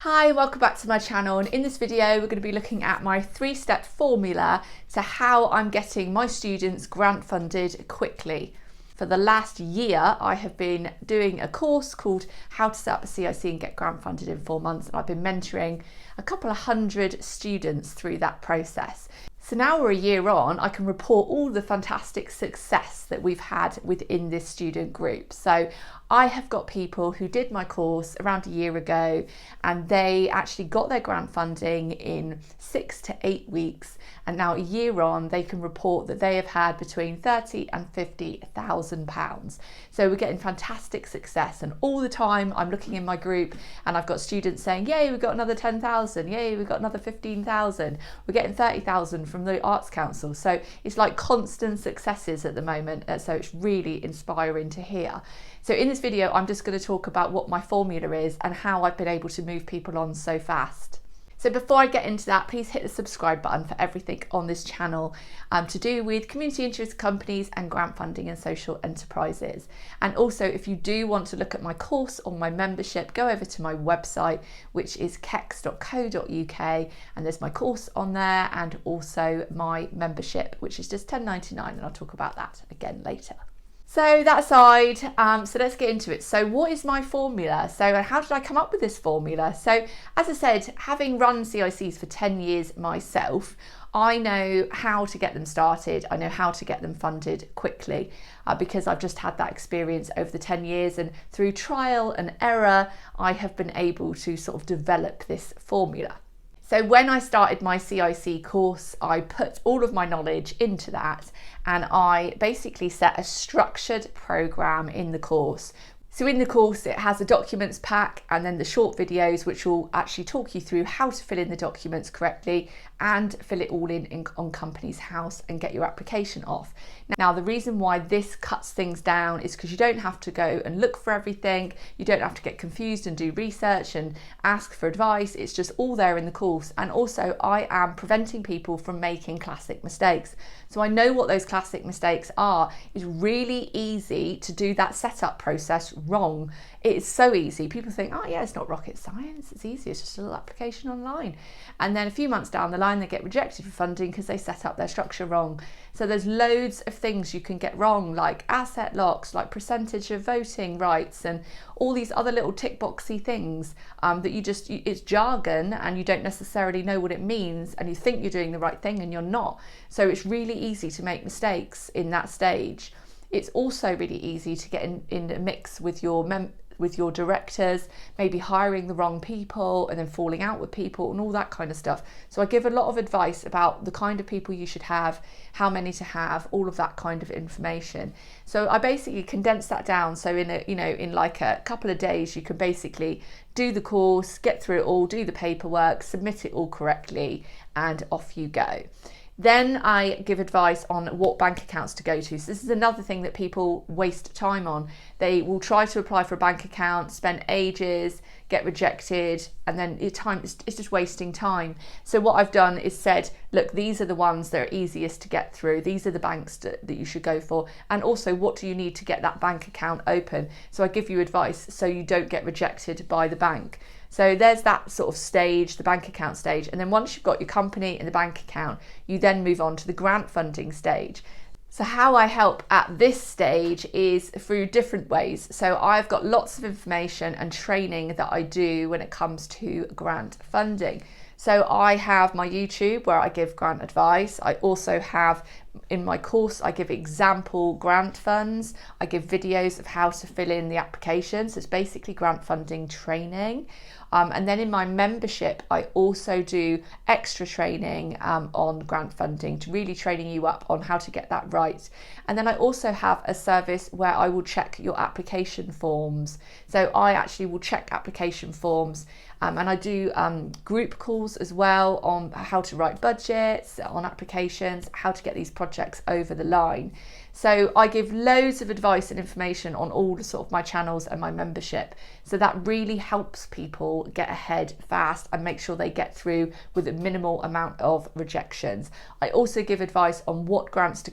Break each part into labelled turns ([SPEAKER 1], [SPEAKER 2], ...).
[SPEAKER 1] Hi, welcome back to my channel, and in this video we're going to be looking at my 3-step formula to how I'm getting my students grant funded quickly. For the last year I have been doing a course called How to Set Up a CIC and Get Grant Funded in 4 months, and I've been mentoring a couple of hundred students through that process. So now we're a year on, I can report all the fantastic success that we've had within this student group. So I have got people who did my course around a year ago, and they actually got their grant funding in 6 to 8 weeks. And now a year on, they can report that they have had between £30,000 and £50,000. So we're getting fantastic success, and all the time I'm looking in my group and I've got students saying, yay, we've got another 10,000, yay, we've got another 15,000, we're getting 30,000 from the Arts Council. So it's like constant successes at the moment, so it's really inspiring to hear. So in this video I'm just going to talk about what my formula is and how I've been able to move people on so fast. So before I get into that, please hit the subscribe button for everything on this channel to do with community interest companies and grant funding and social enterprises. And also, if you do want to look at my course or my membership, go over to my website, which is kex.co.uk, and there's my course on there and also my membership, which is just £10.99, and I'll talk about that again later. So that aside, so let's get into it. So what is my formula? So how did I come up with this formula? So as I said, having run CICs for 10 years myself, I know how to get them started. I know how to get them funded quickly because I've just had that experience over the 10 years, and through trial and error, I have been able to sort of develop this formula. So when I started my CIC course, I put all of my knowledge into that, and I basically set a structured program in the course. So in the course it has a documents pack and then the short videos which will actually talk you through how to fill in the documents correctly and fill it all in on Companies House and get your application off. Now the reason why this cuts things down is because you don't have to go and look for everything, you don't have to get confused and do research and ask for advice, it's just all there in the course. And also I am preventing people from making classic mistakes. So I know what those classic mistakes are. It's really easy to do that setup process wrong. It is so easy. People think, oh yeah, it's not rocket science, it's easy, it's just a little application online. And then a few months down the line they get rejected for funding because they set up their structure wrong. So there's loads of things you can get wrong, like asset locks, like percentage of voting rights, and all these other little tick boxy things that it's jargon and you don't necessarily know what it means, and you think you're doing the right thing and you're not. So it's really easy to make mistakes in that stage. It's also really easy to get in a mix with your directors, maybe hiring the wrong people and then falling out with people and all that kind of stuff. So I give a lot of advice about the kind of people you should have, how many to have, all of that kind of information. So I basically condense that down. So in like a couple of days, you can basically do the course, get through it all, do the paperwork, submit it all correctly, and off you go. Then I give advice on what bank accounts to go to. So this is another thing that people waste time on. They will try to apply for a bank account, spend ages, get rejected, and then it's just wasting time. So what I've done is said, look, these are the ones that are easiest to get through. These are the banks that you should go for. And also, what do you need to get that bank account open? So I give you advice so you don't get rejected by the bank. So there's that sort of stage, the bank account stage. And then once you've got your company and the bank account, you then move on to the grant funding stage. So how I help at this stage is through different ways. So I've got lots of information and training that I do when it comes to grant funding. So I have my YouTube where I give grant advice. I also have in my course, I give example grant funds. I give videos of how to fill in the application. So it's basically grant funding training. And then in my membership, I also do extra training on grant funding, to really training you up on how to get that right. And then I also have a service where I will check your application forms. So I actually will check application forms, and I do group calls as well on how to write budgets, on applications, how to get these projects over the line. So I give loads of advice and information on all the sort of my channels and my membership. So that really helps people get ahead fast and make sure they get through with a minimal amount of rejections. I also give advice on what grants to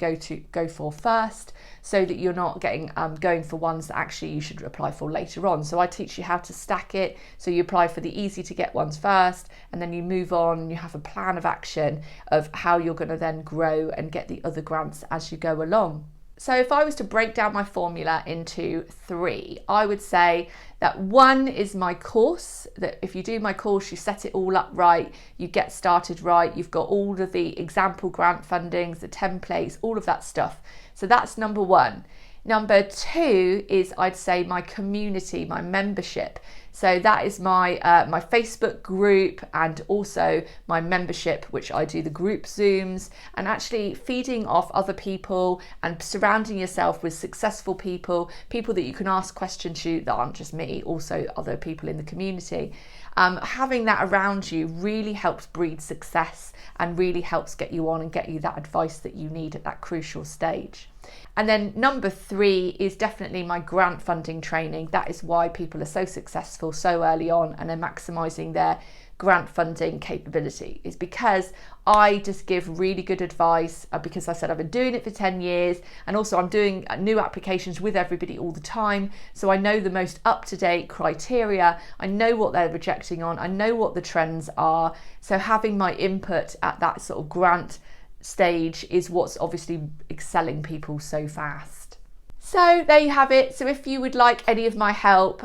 [SPEAKER 1] go for first, so that you're not going for ones that actually you should apply for later on. So I teach you how to stack it. So you apply for the easy to get ones first, and then you move on and you have a plan of action of how you're going to then grow and get the other grants as you go along. So if I was to break down my formula into 3, I would say that 1 is my course, that if you do my course, you set it all up right, you get started right, you've got all of the example grant fundings, the templates, all of that stuff. So that's number 1. Number 2 is, I'd say, my community, my membership. So that is my my Facebook group, and also my membership, which I do the group Zooms, and actually feeding off other people and surrounding yourself with successful people, people that you can ask questions to that aren't just me, also other people in the community. Having that around you really helps breed success and really helps get you on and get you that advice that you need at that crucial stage. And then number 3 is definitely my grant funding training. That is why people are so successful so early on and are maximising their grant funding capability, is because I just give really good advice, because I said I've been doing it for 10 years, and also I'm doing new applications with everybody all the time, so I know the most up-to-date criteria, I know what they're rejecting on, I know what the trends are. So having my input at that sort of grant stage is what's obviously excelling people so fast. So there you have it. So if you would like any of my help,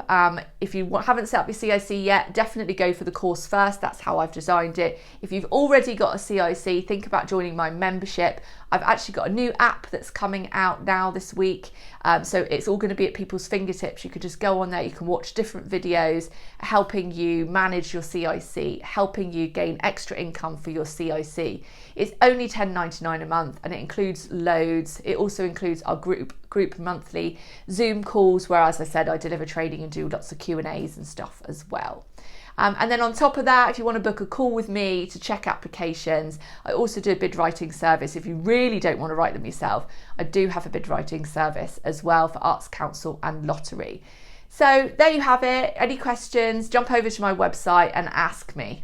[SPEAKER 1] if you haven't set up your CIC yet, definitely go for the course first. That's how I've designed it. If you've already got a CIC, think about joining my membership. I've actually got a new app that's coming out now this week. So it's all going to be at people's fingertips. You could just go on there, you can watch different videos helping you manage your CIC, helping you gain extra income for your CIC. It's only $10.99 a month, and it includes loads. It also includes our group monthly Zoom calls, where, as I said, I deliver training and do lots of Q&As and stuff as well. And then on top of that, if you want to book a call with me to check applications, I also do a bid writing service. If you really don't want to write them yourself, I do have a bid writing service as well for Arts Council and Lottery. So there you have it. Any questions, jump over to my website and ask me.